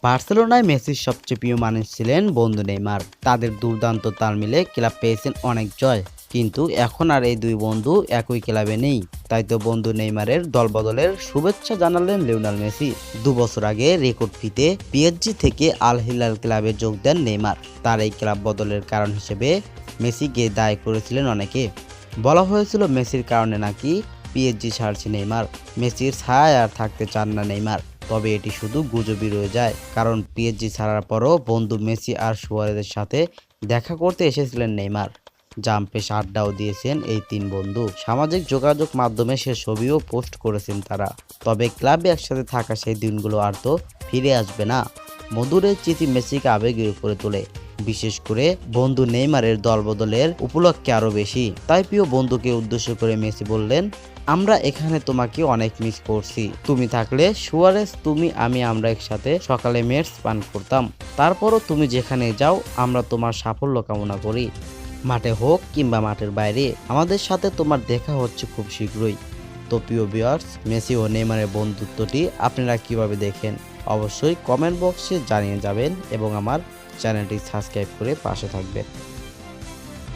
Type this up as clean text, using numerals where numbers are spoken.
বার্সেলোনায় মেসির সবচেয়ে প্রিয় মানুষ ছিলেন বন্ধু নেইমার। তাদের দুর্দান্ত তাল মিলে ক্লাব পেয়েছেন অনেক জয়, কিন্তু এখন আর এই দুই বন্ধু একই ক্লাবে নেই। তাই তো বন্ধু নেইমারের দলবদলের শুভেচ্ছা জানালেন লিওনেল মেসি। 2 বছর আগে রেকর্ড ফিতে পিএসজি থেকে আল হিলাল ক্লাবে যোগ দেন নেইমার। তার এই ক্লাব বদলের কারণ হিসেবে মেসিকে দায়ী করেছিলেন অনেকে। বলা হয়েছিল মেসির কারণে নাকি পিএসজি ছাড়ছে নেইমার। মেসির ছায়ায় আর থাকতে চান না নেইমার। তবে এটি শুধু গুজবই রয়ে যায়, কারণ পিএসজি ছাড়ার পরও বন্ধু মেসি আর সুয়ারেজের সাথে দেখা করতে এসেছিলেন নেইমার। জাম্পে আড্ডাও দিয়েছেন এই তিন বন্ধু। সামাজিক যোগাযোগ মাধ্যমে সে ছবিও পোস্ট করেছেন তারা। তবে ক্লাবে একসাথে থাকা সেই দিনগুলো আর তো ফিরে আসবে না। মধুর এই চিঠি মেসিকে আবেগীয় করে তোলে, বিশেষ করে বন্ধু নেইমারের দলবদলের উপলক্ষে আরো বেশি। তাই প্রিয় বন্ধুকে উদ্দেশ্য করে মেসি বললেন, আমরা এখানে তোমাকে অনেক মিস করছি। তুমি থাকলে সুয়ারেজ, তুমি, আমরা একসাথে সকালে মেটস পান করতাম। তারপরও তুমি যেখানে যাও আমরা তোমার সাফল্য কামনা করি। মাঠে হোক কিংবা মাঠের বাইরে, আমাদের সাথে তোমার দেখা হচ্ছে খুব শীঘ্রই। তো প্রিয় ভিউয়ার্স, মেসি ও নেইমারের বন্ধুত্বটি আপনারা কিভাবে দেখেন অবশ্যই কমেন্ট বক্সে জানিয়ে যাবেন এবং আমার চ্যানেলটি সাবস্ক্রাইব করে পাশে থাকবেন।